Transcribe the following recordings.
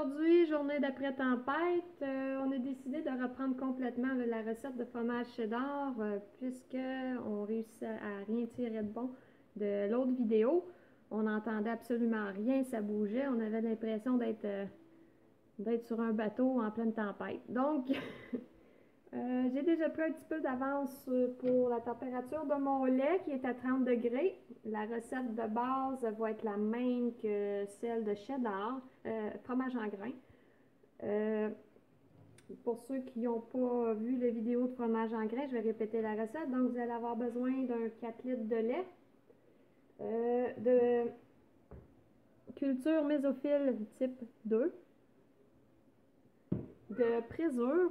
aujourd'hui, journée d'après tempête, on a décidé de reprendre complètement là, la recette de fromage cheddar puisqu'on réussit à rien tirer de bon de l'autre vidéo. On n'entendait absolument rien, ça bougeait, on avait l'impression d'être sur un bateau en pleine tempête. Donc, j'ai déjà pris un petit peu d'avance pour la température de mon lait qui est à 30 degrés. La recette de base va être la même que celle de cheddar, fromage en grains. Pour ceux qui n'ont pas vu la vidéo de fromage en grains, je vais répéter la recette. Donc, vous allez avoir besoin d'un 4 litres de lait, de culture mésophile type 2, de présure,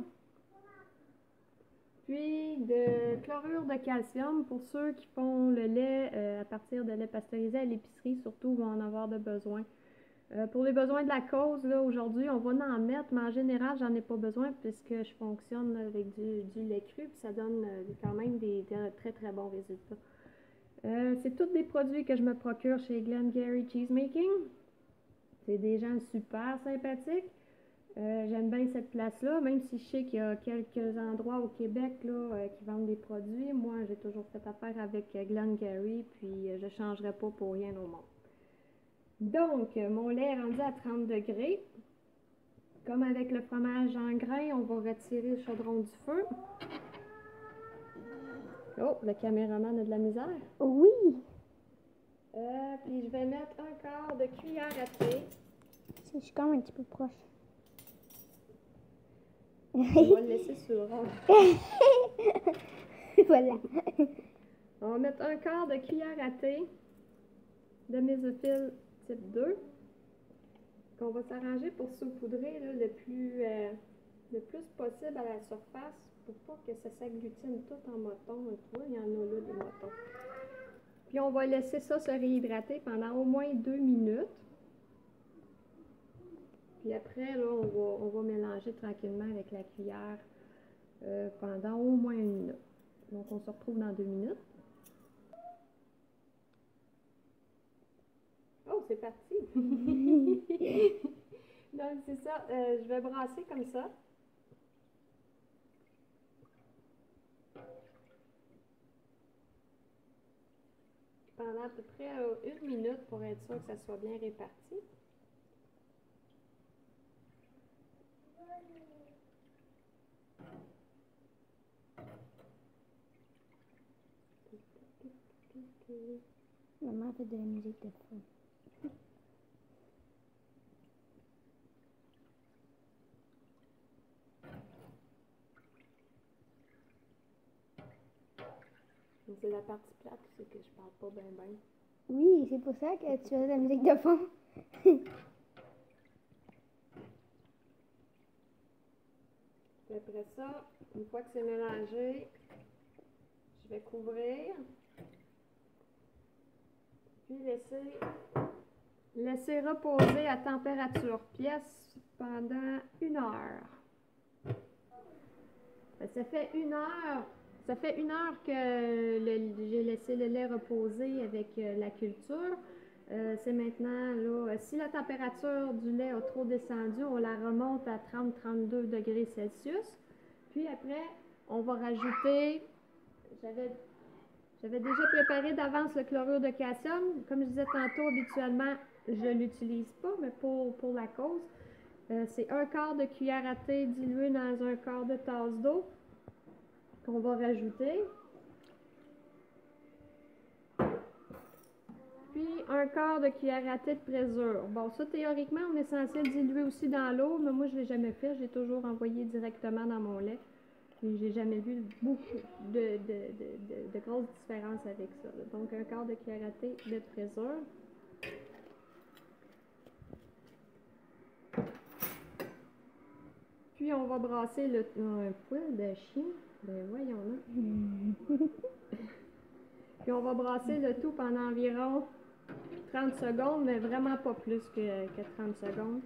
puis de chlorure de calcium pour ceux qui font le lait à partir de lait pasteurisé à l'épicerie, surtout vont en avoir de besoin. Pour les besoins de la cause, là, aujourd'hui, on va en mettre, mais en général, j'en ai pas besoin puisque je fonctionne avec du lait cru, puis ça donne quand même des très très bons résultats. C'est tous des produits que je me procure chez Glengarry Cheesemaking. C'est des gens super sympathiques. J'aime bien cette place-là, même si je sais qu'il y a quelques endroits au Québec là, qui vendent des produits. Moi, j'ai toujours fait affaire avec Glengarry, puis je ne changerai pas pour rien au monde. Donc, mon lait est rendu à 30 degrés. Comme avec le fromage en grains, on va retirer le chaudron du feu. Oh, le caméraman a de la misère. Oui! Puis je vais mettre un quart de cuillère à thé. Je suis quand même un petit peu proche. On va le laisser sur le rond. Voilà. On va mettre un quart de cuillère à thé de mésophile type 2. On va s'arranger pour saupoudrer là, le plus possible à la surface pour pas que ça s'agglutine tout en motons. Tu vois, il y en a là des motons. Puis on va laisser ça se réhydrater pendant au moins 2 minutes. Puis après, là, on va mélanger tranquillement avec la cuillère pendant au moins 1 minute. Donc on se retrouve dans 2 minutes. Oh, c'est parti! Donc c'est ça, je vais brasser comme ça. Pendant à peu près 1 minute pour être sûr que ça soit bien réparti. Maman fait de la musique de fond. C'est la partie plate, c'est que je parle pas bien bien. Oui, c'est pour ça que tu fais de la musique de fond. Après ça, une fois que c'est mélangé, je vais couvrir. Puis laisser reposer à température pièce pendant 1 heure. Ça fait 1 heure. Ça fait 1 heure que j'ai laissé le lait reposer avec la culture. C'est maintenant, là, si la température du lait a trop descendu, on la remonte à 30-32 degrés Celsius. Puis après, on va rajouter, j'avais déjà préparé d'avance le chlorure de calcium. Comme je disais tantôt, habituellement, je ne l'utilise pas, mais pour la cause, c'est un quart de cuillère à thé dilué dans un quart de tasse d'eau qu'on va rajouter. Puis un quart de cuillère à thé de présure. Bon, ça théoriquement, on est censé le diluer aussi dans l'eau, mais moi je ne l'ai jamais fait. J'ai toujours envoyé directement dans mon lait. Et j'ai jamais vu beaucoup de grosses différences avec ça. Donc un quart de cuillère à thé de présure. Puis on va brasser un poil de chien. Ben voyons là. Puis on va brasser le tout pendant environ 30 secondes, mais vraiment pas plus que 30 secondes.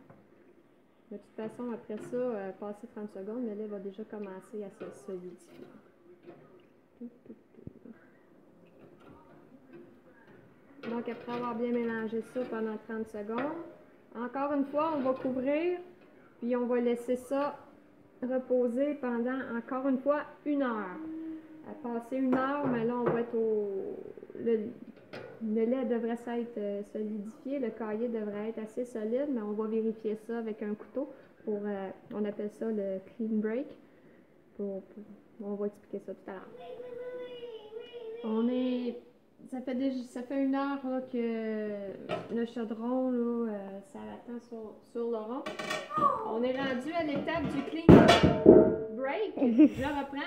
De toute façon, après ça, passer 30 secondes, le lait va déjà commencer à se solidifier. Donc, après avoir bien mélangé ça pendant 30 secondes, encore une fois, on va couvrir Puis on va laisser ça reposer pendant encore une fois 1 heure. À passer 1 heure, mais là on va être le lait devrait s'être solidifié, le cahier devrait être assez solide, mais on va vérifier ça avec un couteau pour, on appelle ça le clean break. On va expliquer ça tout à l'heure. Ça fait 1 heure là, que le chaudron, là, ça attend sur le rond. On est rendu à l'étape du clean break. Je reprends.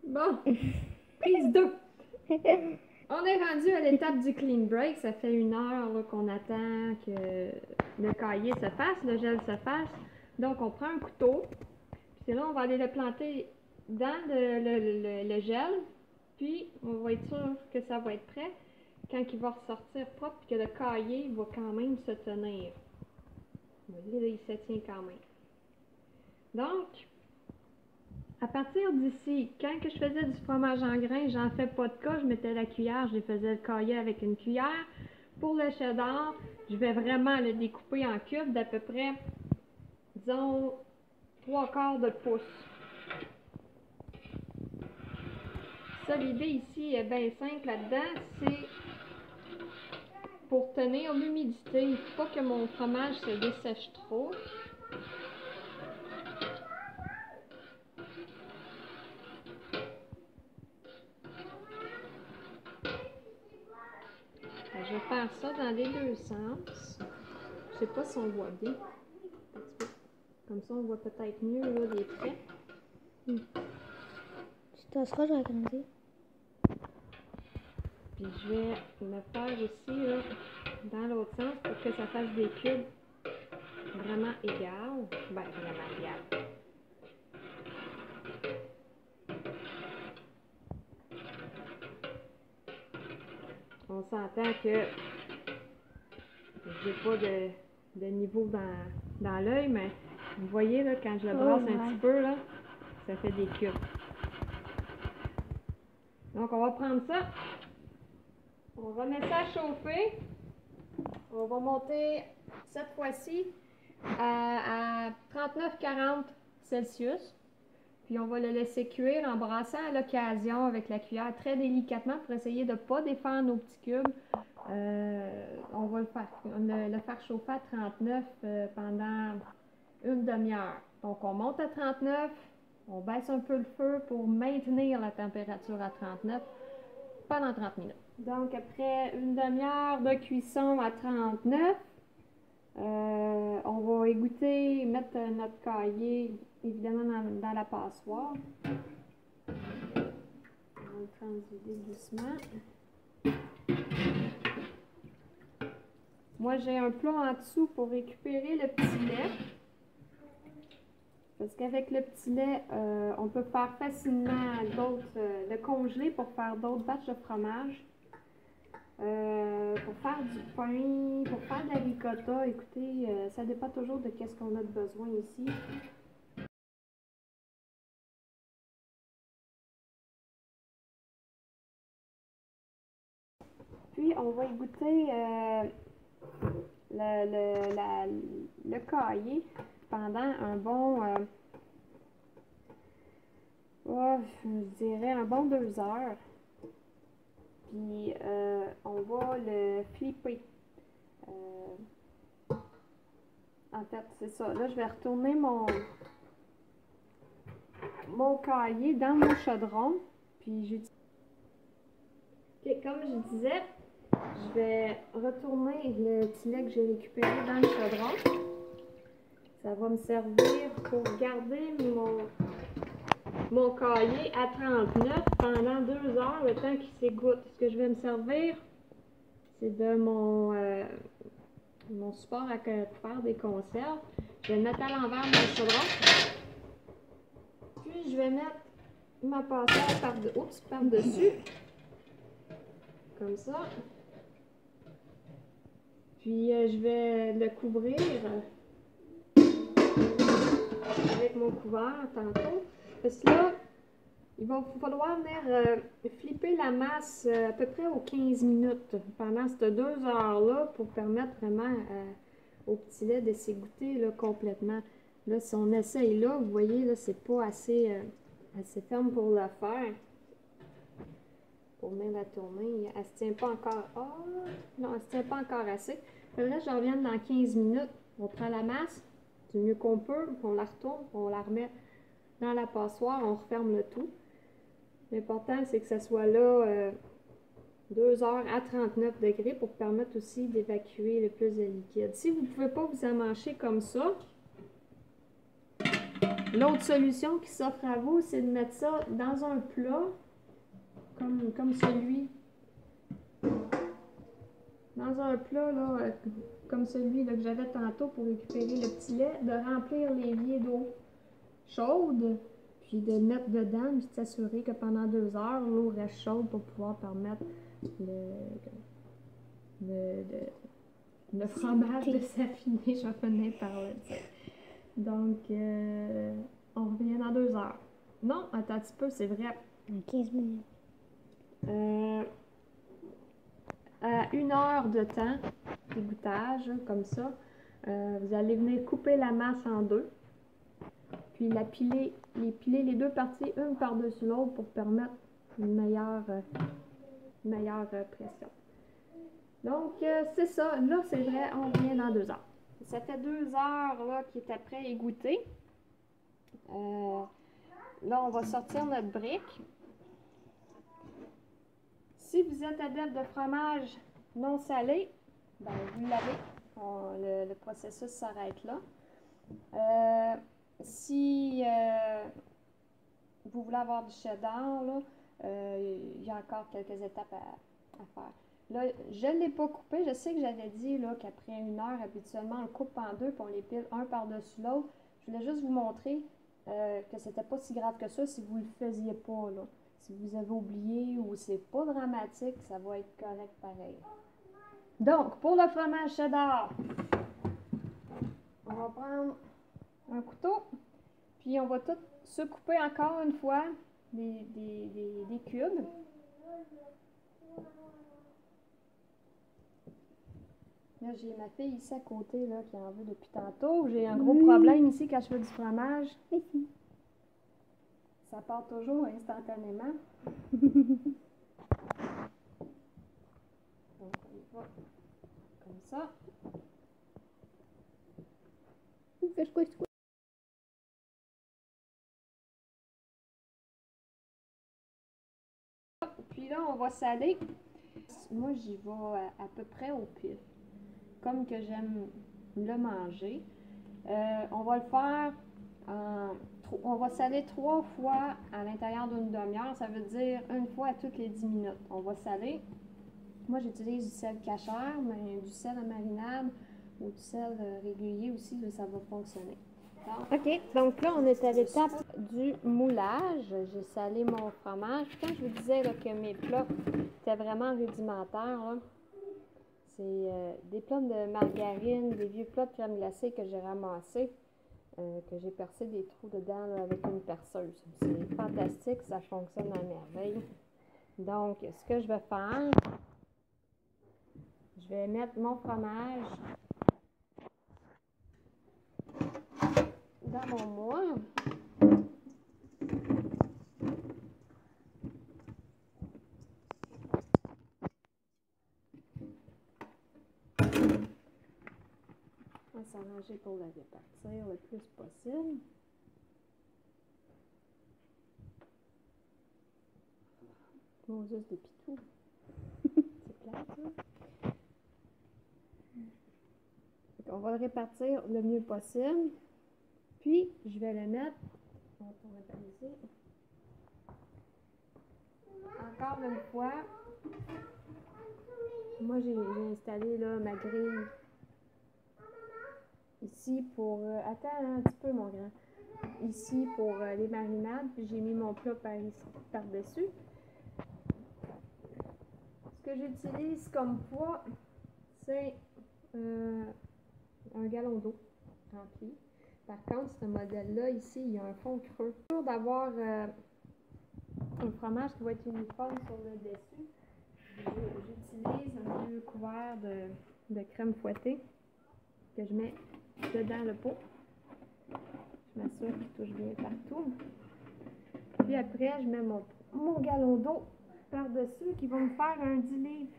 Bon, prise 2. On est rendu à l'étape du clean break. Ça fait 1 heure qu'on attend que le cahier se fasse, le gel se fasse. Donc, on prend un couteau. Puis là, on va aller le planter dans le gel. Puis, on va être sûr que ça va être prêt quand il va ressortir propre et que le cahier va quand même se tenir. Vous voyez, là, il se tient quand même. Donc, à partir d'ici, quand que je faisais du fromage en grains, j'en fais pas de cas, je mettais la cuillère, je faisais le cahier avec une cuillère. Pour le cheddar, je vais vraiment le découper en cubes d'à peu près, disons, 3/4 de pouce. Ça, l'idée ici est bien simple là-dedans, c'est pour tenir l'humidité. Il ne faut pas que mon fromage se dessèche trop. Je vais faire ça dans les deux sens. Je sais pas si on voit bien. Comme ça, on voit peut-être mieux là, les traits. Tu tasseras, je vais regarder. Puis je vais le faire aussi là, dans l'autre sens pour que ça fasse des cubes vraiment égales. Ben, vraiment égales. On s'entend que j'ai pas de niveau dans l'œil, mais vous voyez là, quand je le brasse un petit peu, là, ça fait des cubes. Donc on va prendre ça, on va mettre ça à chauffer, on va monter cette fois-ci à 39-40 Celsius. Puis on va le laisser cuire en brassant à l'occasion avec la cuillère très délicatement pour essayer de ne pas défaire nos petits cubes. On va le faire chauffer à 39 pendant une demi-heure. Donc on monte à 39, on baisse un peu le feu pour maintenir la température à 39 pendant 30 minutes. Donc après une demi-heure de cuisson à 39, on va égoutter, mettre notre cahier évidemment dans la passoire. On va le transvider doucement. Moi, j'ai un plat en dessous pour récupérer le petit lait. Parce qu'avec le petit lait, on peut faire facilement le congeler pour faire d'autres batchs de fromage. Pour faire du pain, pour faire de la ricotta, écoutez, ça dépend toujours de qu'est-ce qu'on a de besoin ici. Puis, on va égoutter le cahier pendant un bon, je dirais un bon 2 heures. Puis, on va le flipper. En fait, c'est ça. Là, je vais retourner mon cahier dans mon chaudron. Puis, comme je disais, je vais retourner le petit lait que j'ai récupéré dans le chaudron. Ça va me servir pour garder mon cahier à 39 pendant 2 heures, le temps qu'il s'égoutte. Ce que je vais me servir, c'est de mon support pour faire des conserves. Je vais le mettre à l'envers dans le chaudron. Puis je vais mettre ma passoire par-dessus. Comme ça. Puis je vais le couvrir avec mon couvert tantôt. Parce que là, Il va falloir venir flipper la masse à peu près aux 15 minutes pendant ces 2 heures-là pour permettre vraiment au petit lait de s'égoutter complètement. Là, si on essaye là, vous voyez, là, c'est pas assez, assez ferme pour le faire. Pour venir la tourner, elle se tient pas encore. Oh, non, elle se tient pas encore assez. Il faudrait que je revienne dans 15 minutes. On prend la masse du mieux qu'on peut, on la retourne, on la remet dans la passoire, on referme le tout. L'important, c'est que ça soit là 2 heures à 39 degrés pour permettre aussi d'évacuer le plus de liquide. Si vous ne pouvez pas vous amancher comme ça, l'autre solution qui s'offre à vous, c'est de mettre ça dans un plat comme celui. Dans un plat là, comme celui là, que j'avais tantôt pour récupérer le petit lait, de remplir l'évier d'eau chaude, puis de mettre dedans, puis de s'assurer que pendant 2 heures, l'eau reste chaude pour pouvoir permettre le fromage de s'affiner. Je vais finir par le dire. Donc, on revient dans 2 heures. Non, attends un petit peu, c'est vrai. Dans 15 minutes. À 1 heure de temps d'égouttage, comme ça, vous allez venir couper la masse en deux, puis piler les deux parties, une par-dessus l'autre, pour permettre une meilleure pression. Donc, c'est ça. Là, c'est vrai, on revient dans 2 heures. Ça fait 2 heures là, qui est après égoutté. Là, on va sortir notre brique. Si vous êtes adepte de fromage non salé, ben, vous l'avez. Le processus s'arrête là. Si vous voulez avoir du cheddar, là, il y a encore quelques étapes à faire. Là, je ne l'ai pas coupé. Je sais que j'avais dit là, qu'après 1 heure, habituellement, on le coupe en deux et on les pile un par-dessus l'autre. Je voulais juste vous montrer que c'était pas si grave que ça si vous ne le faisiez pas. Là. Si vous avez oublié ou c'est pas dramatique, ça va être correct pareil. Donc, pour le fromage cheddar, on va prendre un couteau, puis on va tout se couper encore une fois des cubes. Là, j'ai ma fille ici à côté là, qui en veut depuis tantôt. J'ai un gros problème ici quand je fais du fromage. Ici. Ça part toujours instantanément. Donc, on y va comme ça. C'est quoi? Puis là, on va saler. Moi, j'y vais à peu près au pif. Comme que j'aime le manger. On va le faire on va saler 3 fois à l'intérieur d'une demi-heure. Ça veut dire une fois à toutes les 10 minutes. On va saler. Moi, j'utilise du sel cachère, mais du sel à marinade ou du sel régulier aussi, là, ça va fonctionner. OK, donc là, on est à l'étape du moulage. J'ai salé mon fromage. Quand je vous disais là, que mes plats étaient vraiment rudimentaires, c'est des plats de margarine, des vieux plats de crème glacée que j'ai ramassés, que j'ai percé des trous dedans là, avec une perceuse. C'est fantastique, ça fonctionne à merveille. Donc, ce que je vais faire, je vais mettre mon fromage dans mon moule. On va s'arranger pour la répartir le plus possible. Mon juste de pitou. C'est plate, ça. On va le répartir le mieux possible. Puis, je vais le mettre. On va tourner ici. Encore une fois, moi j'ai installé là, ma grille ici pour. Attends un petit peu, mon grand. Ici pour les marinades. Puis j'ai mis mon plat par-dessus. Ce que j'utilise comme poids, c'est un gallon d'eau rempli. Par contre, ce modèle-là, ici, il y a un fond creux. Pour d'avoir un fromage qui va être uniforme sur le dessus, j'utilise un vieux couvert de crème fouettée que je mets dedans le pot. Je m'assure qu'il touche bien partout. Puis après, je mets mon galon d'eau par-dessus qui va me faire un 10 livres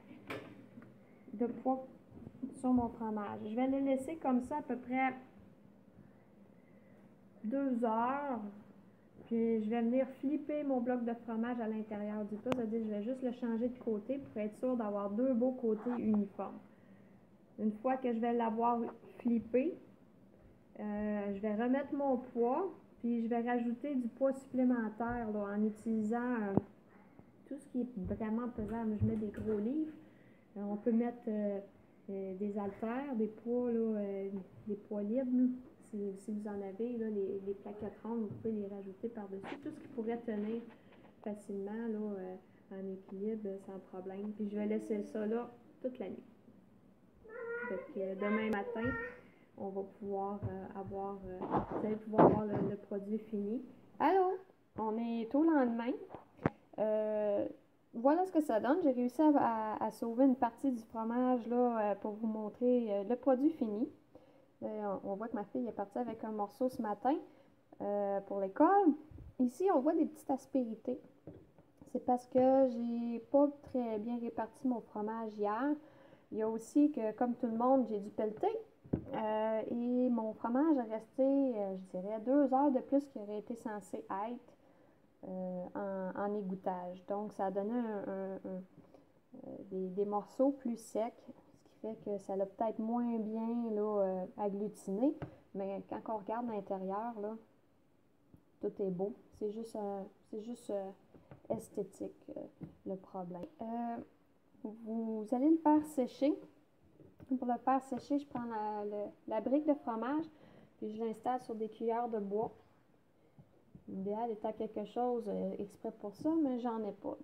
de poids sur mon fromage. Je vais le laisser comme ça à peu près 2 heures. Puis je vais venir flipper mon bloc de fromage à l'intérieur du plat. C'est-à-dire que je vais juste le changer de côté pour être sûr d'avoir 2 beaux côtés uniformes. Une fois que je vais l'avoir flippé, je vais remettre mon poids. Puis je vais rajouter du poids supplémentaire là, en utilisant tout ce qui est vraiment pesant. Je mets des gros livres. On peut mettre des haltères, des poids, là, des poids libres. Là. Si vous en avez, là, les plaquettes rondes, vous pouvez les rajouter par-dessus. Tout ce qui pourrait tenir facilement là, en équilibre sans problème. Puis je vais laisser ça là toute la nuit. Donc, demain matin, on va pouvoir vous allez pouvoir avoir le produit fini. Allô? On est au lendemain. Voilà ce que ça donne. J'ai réussi à sauver une partie du fromage là, pour vous montrer le produit fini. On voit que ma fille est partie avec un morceau ce matin pour l'école. Ici, on voit des petites aspérités. C'est parce que j'ai pas très bien réparti mon fromage hier. Il y a aussi que, comme tout le monde, j'ai dû pelleter. Et mon fromage est resté, je dirais, 2 heures de plus qu'il aurait été censé être en égouttage. Donc, ça a donné des morceaux plus secs, ce qui fait que ça l'a peut-être moins bien là, agglutiné. Mais quand on regarde l'intérieur, là, tout est beau. C'est juste esthétique, le problème. Vous allez le faire sécher. Pour le faire sécher, je prends la brique de fromage, puis je l'installe sur des cuillères de bois. L'idéal étant quelque chose exprès pour ça, mais j'en ai pas.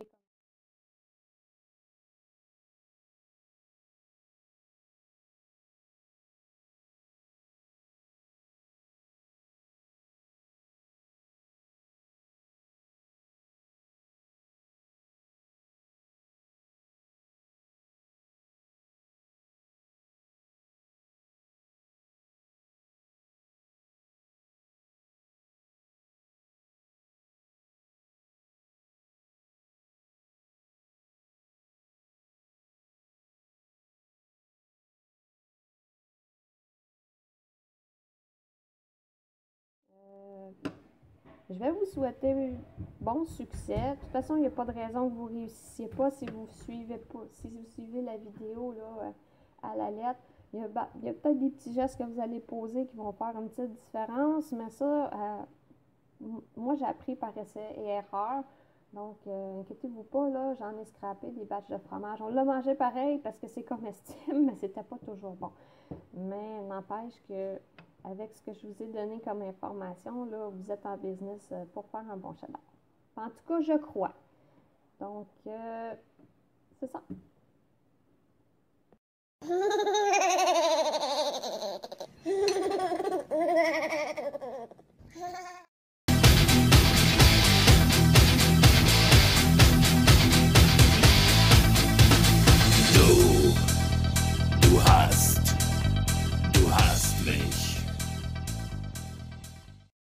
Je vais vous souhaiter bon succès. De toute façon, il n'y a pas de raison que vous ne réussissiez pas si vous suivez la vidéo là, à la lettre. Il y a peut-être des petits gestes que vous allez poser qui vont faire une petite différence, mais ça, moi j'ai appris par essai et erreur. Donc, inquiétez-vous pas, là, j'en ai scrappé des batchs de fromage. On l'a mangé pareil parce que c'est comestible, mais c'était pas toujours bon. Mais n'empêche que avec ce que je vous ai donné comme information, là, vous êtes en business pour faire un bon cheddar. En tout cas, je crois. Donc, c'est ça.